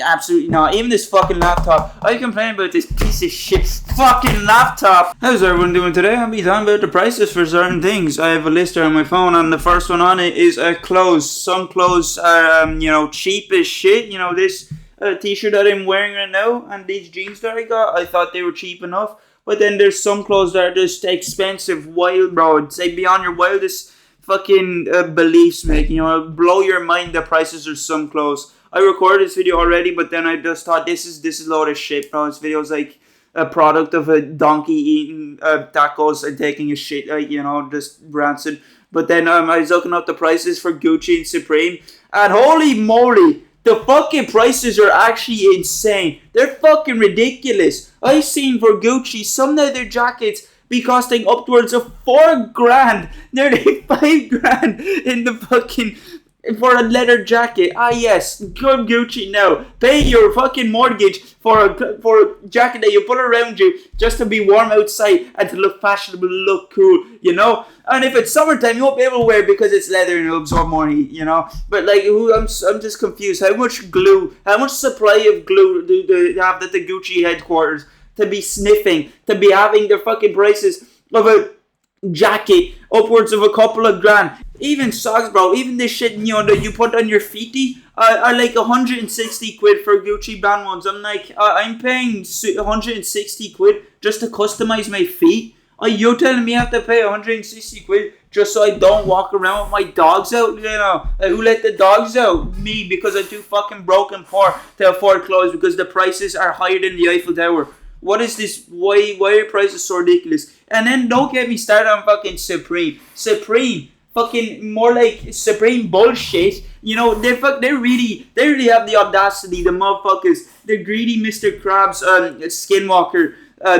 absolutely not. Even this fucking laptop. I complain about this piece of shit fucking laptop. How's everyone doing today? I'll be talking about the prices for certain things. I have a list here on my phone, and the first one on it is clothes. Some clothes are, cheap as shit. You know, this t-shirt that I'm wearing right now, and these jeans that I got, I thought they were cheap enough. But then there's some clothes that are just expensive, wild, bro. It's like beyond your wildest fucking beliefs, mate. You know, it'll blow your mind the prices of some clothes. I recorded this video already, but then I just thought this is a load of shit, bro. This video is like a product of a donkey eating tacos and taking a shit, just rancid. But then I was looking up the prices for Gucci and Supreme, and holy moly, the fucking prices are actually insane. They're fucking ridiculous. I've seen for Gucci some leather jackets be costing upwards of $4,000, nearly $5,000 in the fucking for a leather jacket. Ah yes, good Gucci now. Pay your fucking mortgage for a jacket that you put around you just to be warm outside and to look fashionable, look cool, you know. And if it's summertime, you won't be able to wear it because it's leather and it'll absorb more heat, you know. But like, I'm just confused. How much supply of glue do they have at the Gucci headquarters to be sniffing, to be having their fucking prices of a jacket upwards of a couple of grand? Even socks, bro, even this shit, that you put on your feety are like 160 quid for Gucci brand ones. I'm like, I'm paying 160 quid just to customize my feet. You're telling me I have to pay 160 quid just so I don't walk around with my dogs out, who let the dogs out? Me, because I'm too fucking broken poor to afford clothes because the prices are higher than the Eiffel Tower. What is this? Why are prices so ridiculous? And then don't get me started on fucking Supreme. Fucking more like Supreme bullshit. You know, they really have the audacity, the motherfuckers, the greedy Mr. Krabs, Skinwalker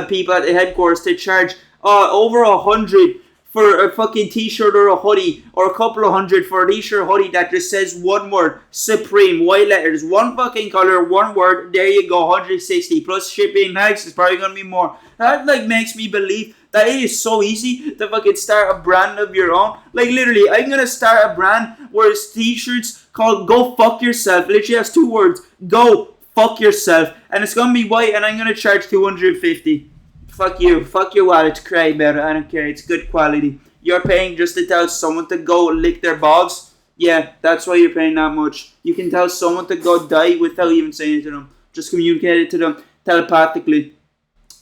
people at the headquarters to charge over 100 for a fucking t-shirt or a hoodie, or a couple of hundred for a t-shirt hoodie that just says one word, Supreme, white letters, one fucking color, one word. There you go, 160 plus shipping tax is probably gonna be more. That like makes me believe that it is so easy to fucking start a brand of your own. Like literally, I'm gonna start a brand where it's t-shirts called "Go Fuck Yourself." It literally has 2 words: "Go fuck yourself," and it's gonna be white, and I'm gonna charge 250. Fuck you. Fuck your wallet. Cry about it. I don't care. It's good quality. You're paying just to tell someone to go lick their balls? Yeah, that's why you're paying that much. You can tell someone to go die without even saying it to them. Just communicate it to them telepathically.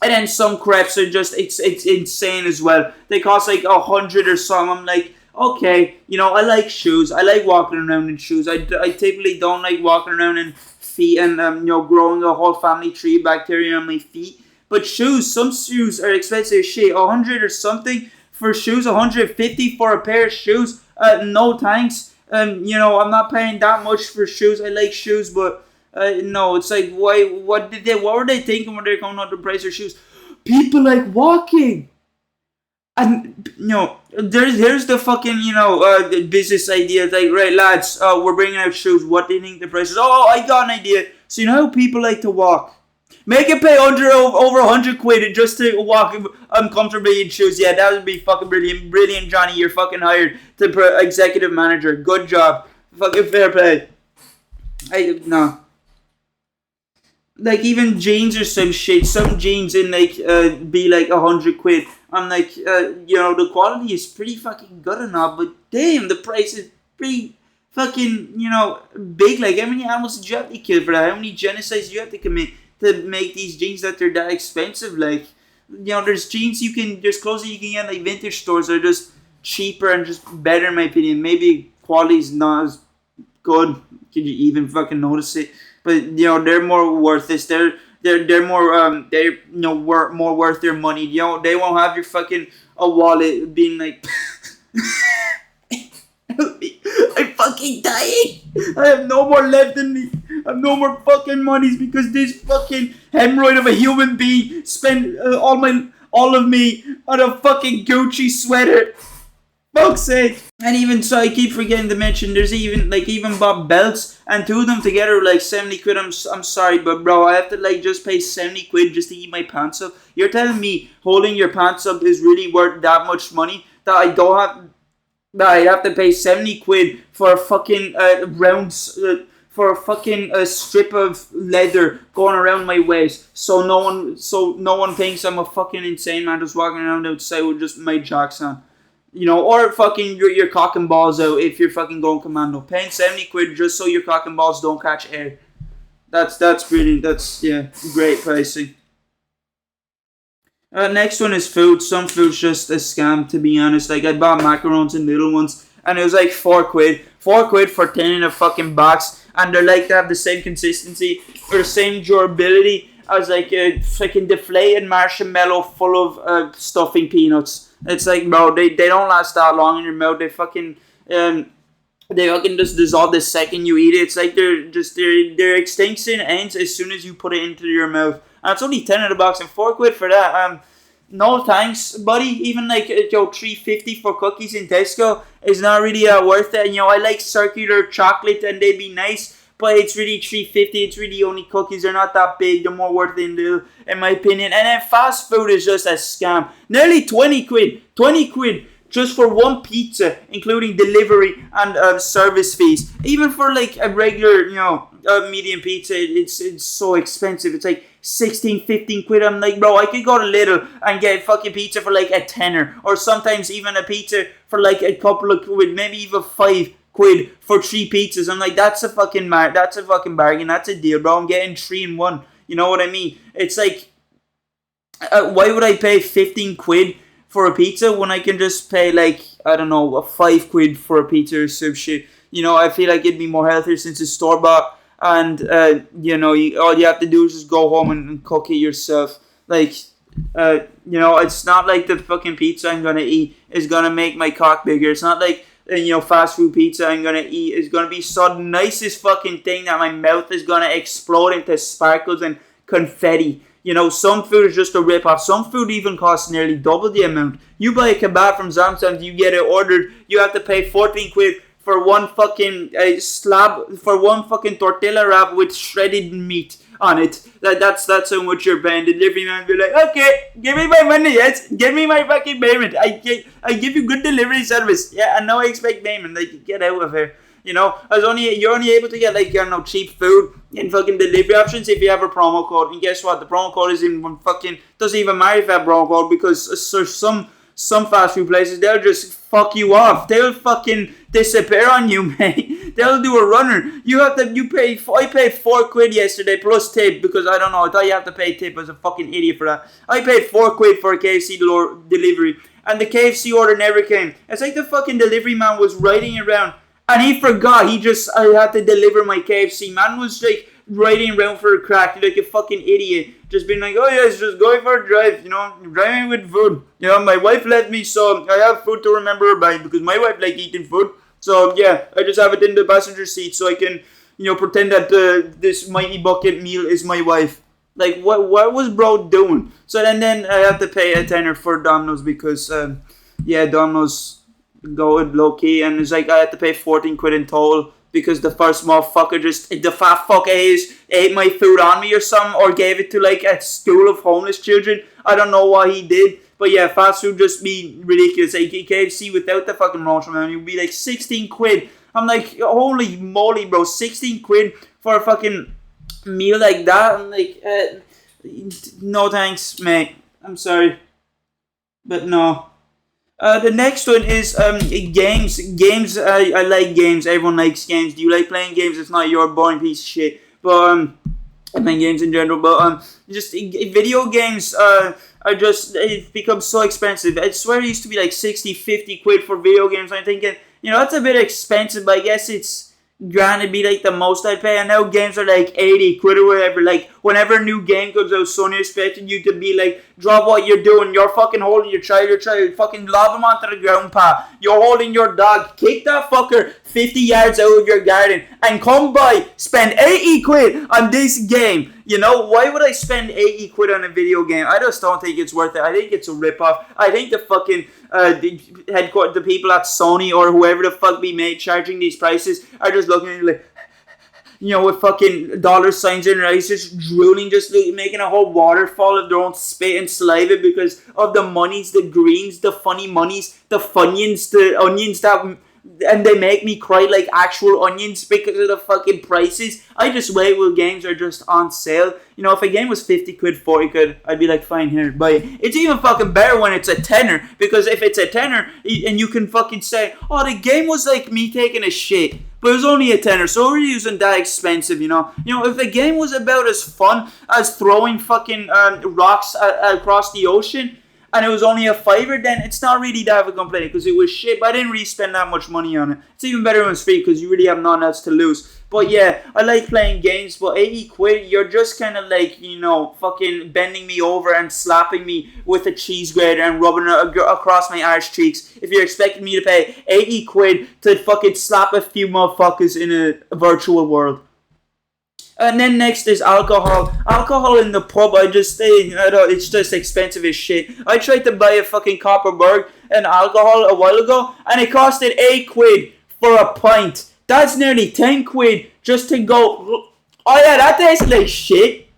And then some crepes are just, it's insane as well. They cost like 100 or something. I'm like, okay, I like shoes. I like walking around in shoes. I typically don't like walking around in feet and, growing a whole family tree of bacteria on my feet. But shoes, some shoes are expensive as shit. 100 or something for shoes, 150 for a pair of shoes. No thanks. I'm not paying that much for shoes. I like shoes, but no, it's like, why? What were they thinking when they were coming out the price of shoes? People like walking. And here's the fucking the business idea. Like, right, lads, we're bringing out shoes. What do you think the price is? Oh, I got an idea. So you know how people like to walk. Make it pay over 100 quid just to walk uncomfortably in shoes. Yeah, that would be fucking brilliant. Brilliant, Johnny. You're fucking hired to executive manager. Good job. Fucking fair play. No. Like, even jeans or some shit. Some jeans in, be like 100 quid. I'm like, the quality is pretty fucking good enough. But damn, the price is pretty fucking, big. Like, how many animals did you have to kill for that? How many genocides do you have to commit to make these jeans that they're that expensive? Like, there's jeans there's clothes you can get like vintage stores that are just cheaper and just better in my opinion. Maybe quality's not as good. Can you even fucking notice it? But they're more worth this. They're more more worth their money. They won't have your fucking a wallet being like I'm fucking dying. I have no more left in me. I have no more fucking monies because this fucking hemorrhoid of a human being spent all of me on a fucking Gucci sweater. Fuck's sake. And even so, I keep forgetting to mention, there's even bought belts, and 2 of them together are like 70 quid. I'm sorry, but bro, I have to just pay 70 quid just to keep my pants up. You're telling me holding your pants up is really worth that much money that I have to pay 70 quid for a fucking for a fucking strip of leather going around my waist, so no one thinks I'm a fucking insane man just walking around outside with just my jocks on. You know, or fucking your cock and balls out if you're fucking going commando. Paying 70 quid just so your cock and balls don't catch air. That's brilliant. That's, yeah, great pricing. Next one is food. Some food's just a scam, to be honest. Like, I bought macarons and little ones, and it was like 4 quid. 4 quid for 10 in a fucking box, and they're like, they have the same consistency, or the same durability as like a fucking deflated marshmallow full of stuffing peanuts. It's like, bro, they don't last that long in your mouth. They fucking just dissolve the second you eat it. It's like their extinction ends as soon as you put it into your mouth. And it's only 10 in the box and 4 quid for that. No thanks, buddy. Even like $3.50 for cookies in Tesco is not really worth it. And I like circular chocolate and they'd be nice, but it's really $3.50. It's really only cookies. They're not that big. They're more worth it in my opinion. And then fast food is just a scam. Nearly 20 quid. 20 quid just for one pizza, including delivery and service fees. Even for like a regular, medium pizza, it's so expensive. It's like 16, 15 quid. I'm like, bro, I could go to Lidl and get fucking pizza for like a tenner. Or sometimes even a pizza for like a couple of quid, maybe even 5 quid for 3 pizzas. I'm like, that's a fucking bargain. That's a deal, bro. I'm getting 3 in 1. You know what I mean? It's like, why would I pay 15 quid for a pizza when I can just pay like, I don't know, 5 quid for a pizza or some shit? I feel like it'd be more healthier since it's store bought. And, all you have to do is just go home and cook it yourself. Like, it's not like the fucking pizza I'm going to eat is going to make my cock bigger. It's not like, fast food pizza I'm going to eat is going to be so the nicest fucking thing that my mouth is going to explode into sparkles and confetti. Some food is just a rip-off. Some food even costs nearly double the amount. You buy a kebab from Zamzam, you get it ordered, you have to pay 14 quid for one fucking slab, for one fucking tortilla wrap with shredded meat on it. That's how much you're paying. The delivery man will be like, okay, give me my money, yes, give me my fucking payment. I give you good delivery service. Yeah, and now I expect payment. Like, get out of here. You're only able to get like, cheap food in fucking delivery options if you have a promo code. And guess what? The promo code is in fucking, doesn't even matter if you have promo code, because there's some fast food places, they'll just fuck you off. They'll fucking disappear on you, mate. They'll do a runner. I paid 4 quid yesterday plus tip, because I don't know, I thought you have to pay tip. I was a fucking idiot for that. I paid 4 quid for a KFC delivery, and the KFC order never came. It's like the fucking delivery man was riding around, and he forgot. I had to deliver my KFC. Man was like riding around for a crack like a fucking idiot. Just being like, oh yes, just going for a drive, driving with food. My wife let me, so I have food to remember her by, because my wife like eating food. So yeah, I just have it in the passenger seat so I can, pretend that this mighty bucket meal is my wife. Like, what was bro doing? So then I have to pay a tenner for Domino's because, Domino's go low key, and it's like I had to pay 14 quid in total. Because the first motherfucker the fat fuck ate my food on me or something, or gave it to like a school of homeless children. I don't know what he did. But yeah, fast food just be ridiculous. Like KFC without the fucking ranch, man, it would be like 16 quid. I'm like, holy moly, bro, 16 quid for a fucking meal like that? I'm like, no thanks, mate. I'm sorry. But no. The next one is games. Games, I like games. Everyone likes games. Do you like playing games? It's not your boring piece of shit. But I play games in general. But just video games it's become so expensive. I swear it used to be like 60, 50 quid for video games. I'm thinking, that's a bit expensive, but I guess it's granted be like the most I pay. And now games are like 80 quid or whatever. Like whenever a new game comes out, Sony expecting you to be like, drop what you're doing. You're fucking holding your child, fucking lob him onto the ground, pa. You're holding your dog. Kick that fucker 50 yards out of your garden and come by, spend 80 quid on this game. Why would I spend 80 quid on a video game? I just don't think it's worth it. I think it's a rip-off. I think the fucking the people at Sony or whoever the fuck be made charging these prices are just looking at you like, with fucking dollar signs in their eyes, just drooling, just making a whole waterfall of their own spit and saliva because of the monies, the greens, the funny monies, the funyuns, the onions that and they make me cry like actual onions because of the fucking prices. I just wait when games are just on sale. You know, if a game was 50 quid, 40 quid, I'd be like, fine, here, buy it. It's even fucking better when it's a tenner, because if it's a tenner, and you can fucking say, oh, the game was like me taking a shit, but it was only a tenner, so it really wasn't that expensive, you know. You know, if the game was about as fun as throwing fucking rocks across the ocean, and it was only a fiver, then it's not really that of a complaint, because it was shit, but I didn't really spend that much money on it. It's even better when it's free, because you really have nothing else to lose. But yeah, I like playing games, but 80 quid, you're just kind of like, you know, fucking bending me over and slapping me with a cheese grater and rubbing it across my arse cheeks if you're expecting me to pay 80 quid to fucking slap a few motherfuckers in a virtual world. And then next is alcohol. Alcohol in the pub, I don't know, it's just expensive as shit. I tried to buy a fucking Copperberg and alcohol a while ago, and it costed 8 quid for a pint. That's nearly 10 quid just to go, oh yeah, that tastes like shit.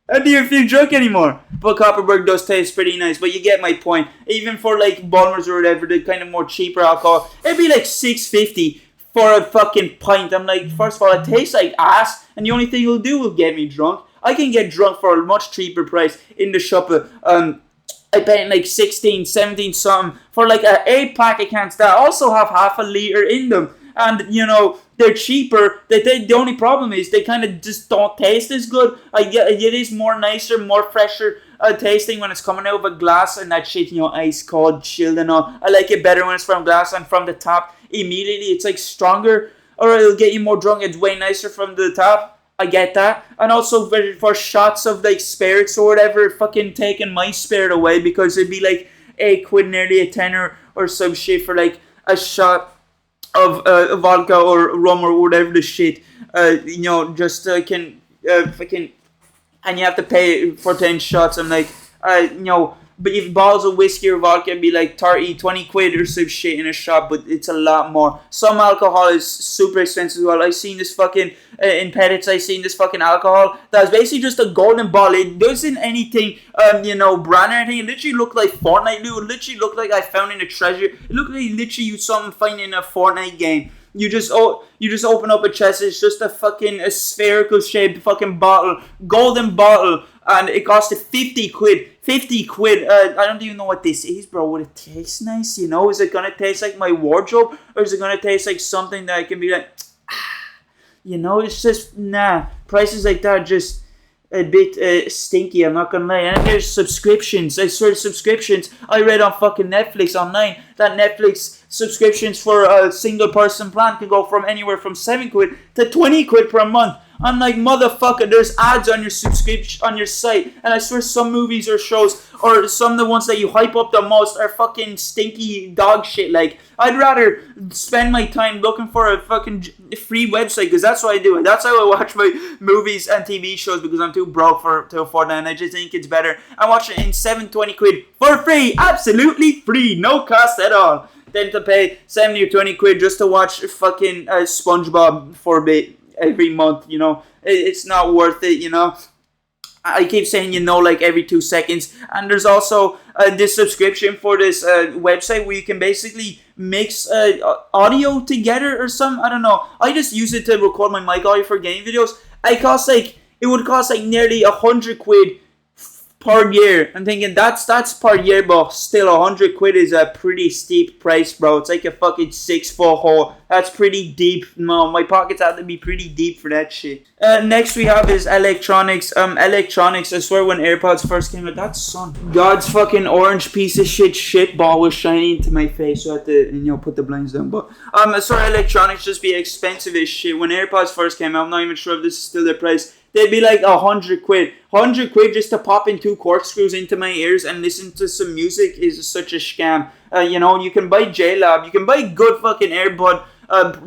I don't even feel drunk anymore. But Copperberg does taste pretty nice, but you get my point. Even for like Bulmers or whatever, the kind of more cheaper alcohol, it'd be like $6.50 for a fucking pint. I'm like, first of all, it tastes like ass, and the only thing it'll do will get me drunk. I can get drunk for a much cheaper price in the shop. I paid like 16, 17 something for like an 8-pack of cans that also have half a litre in them. And, you know, they're cheaper. The only problem is they kind of just don't taste as good. It is more nicer, more fresher tasting when it's coming out of a glass and that shit, you know, ice cold, chilled and all. I like it better when it's from glass and from the top. Immediately, it's like stronger, or it'll get you more drunk. It's way nicer from the top. I get that. And also for shots of like spirits or whatever, fucking taking my spirit away, because it'd be like 8 quid, nearly a tenner or some shit for like a shot of vodka or rum or whatever the shit, you know, just fucking, and you have to pay for 10 shots. I'm like, you know, but if bottles of whiskey or vodka would be like 30, 20 quid or some shit in a shop, but it's a lot more. Some alcohol is super expensive as well. I seen this fucking, in Pettits, I seen this fucking alcohol that's basically just a golden bottle. It doesn't anything, you know, brand or anything. It literally looked like Fortnite. It literally looked like I found in a treasure. It looked like literally you something finding in a Fortnite game. You just open up a chest. It's just a spherical shaped fucking bottle, golden bottle, and it costed 50 quid. 50 quid. I don't even know what this is, bro. Would it taste nice? You know, is it gonna taste like my wardrobe, or is it gonna taste like something that I can be like, you know? It's just nah. Prices like that just a bit stinky, I'm not gonna lie. And there's subscriptions. I swear, subscriptions. I read on fucking Netflix online that Netflix subscriptions for a single person plan can go from anywhere from 7 quid to 20 quid per month. I'm like, motherfucker, there's ads on your subscription on your site, and I swear some movies or shows, or some of the ones that you hype up the most, are fucking stinky dog shit. Like, I'd rather spend my time looking for a fucking free website, because that's what I do. That's how I watch my movies and TV shows, because I'm too broke to afford that, and I just think it's better. I watch it in 7-20 quid for free, absolutely free, no cost at all, than to pay 70 or 20 quid just to watch fucking SpongeBob for a bit every month. You know, it's not worth it, you know. I keep saying, you know, like every 2 seconds. And there's also this subscription for this website where you can basically mix audio together or something. I don't know. I just use it to record my mic audio for game videos. It would cost like nearly 100 quid per year. I'm thinking that's per year, but still 100 quid is a pretty steep price, bro. It's like a fucking 6-foot hole. That's pretty deep. No, my pockets have to be pretty deep for that shit. Next we have is electronics. Electronics. I swear when AirPods first came out, that son, God's fucking orange piece of shit ball was shining into my face, so I had to, you know, put the blinds down. But I swear electronics just be expensive as shit. When AirPods first came out, I'm not even sure if this is still their price. They'd be like 100 quid. 100 quid just to pop in 2 corkscrews into my ears and listen to some music is such a scam. You know, you can buy JLab. You can buy good fucking AirPod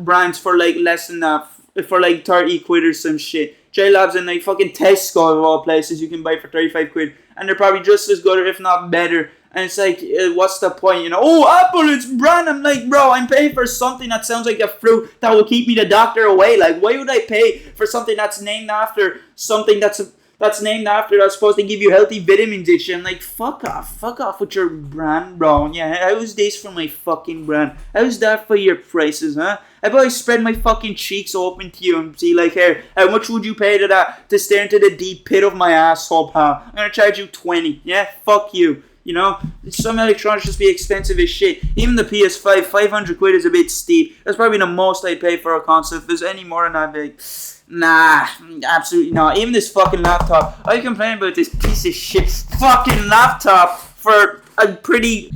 brands for like less than that. For like 30 quid or some shit. JLab's in like fucking Tesco of all places you can buy for 35 quid. And they're probably just as good, or if not better. And it's like, what's the point, you know? Oh, Apple, it's brand. I'm like, bro, I'm paying for something that sounds like a fruit that will keep me the doctor away. Like, why would I pay for something that's named after something that's that's named after that's supposed to give you healthy vitamins and shit. I'm like, fuck off with your brand, bro. Yeah, how's this for my fucking brand? How's that for your prices, huh? I've always spread my fucking cheeks open to you and see, like, here, how much would you pay to that to stare into the deep pit of my asshole, pal? I'm gonna charge you 20. Yeah, fuck you. You know, some electronics just be expensive as shit. Even the PS5, 500 quid is a bit steep. That's probably the most I'd pay for a console. If there's any more than that, big, nah, absolutely not. Even this fucking laptop, I complain about this piece of shit fucking laptop for a pretty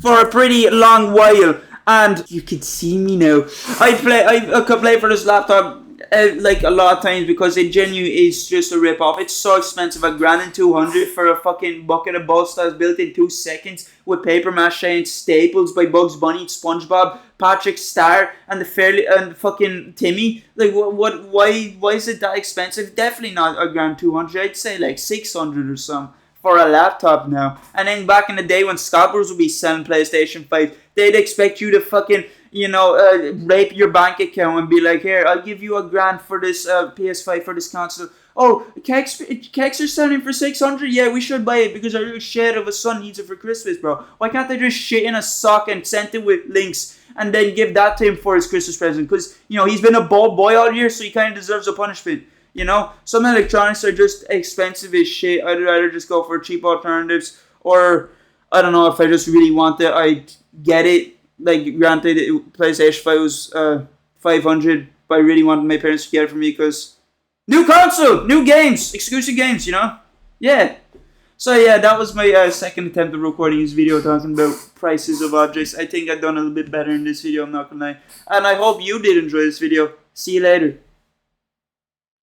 long while, and you can see me now. I could play for this laptop like a lot of times because it genuinely is just a rip off. It's so expensive, $1,200 for a fucking bucket of balls that's built in 2 seconds with paper mache and staples by Bugs Bunny, SpongeBob, Patrick Star, and fucking Timmy. Like, why is it that expensive? Definitely not $1,200. I'd say like 600 or something for a laptop now. And then back in the day when scalpers would be selling PlayStation 5, they'd expect you to fucking, rape your bank account and be like, here, I'll give you $1,000 for this PS5 for this console. Oh, keks are selling for 600. Yeah, we should buy it because our little shit of a son needs it for Christmas, bro. Why can't they just shit in a sock and send it with links and then give that to him for his Christmas present? Because, he's been a bald boy all year, so he kind of deserves a punishment. Some electronics are just expensive as shit. I'd rather just go for cheap alternatives, or I don't know, if I just really want it, I get it. Like, granted, PlayStation 5 was 500, but I really wanted my parents to get it for me because new console, new games, exclusive games, Yeah. So yeah, that was my second attempt at recording this video talking about prices of objects. I think I've done a little bit better in this video, I'm not gonna lie. And I hope you did enjoy this video. See you later.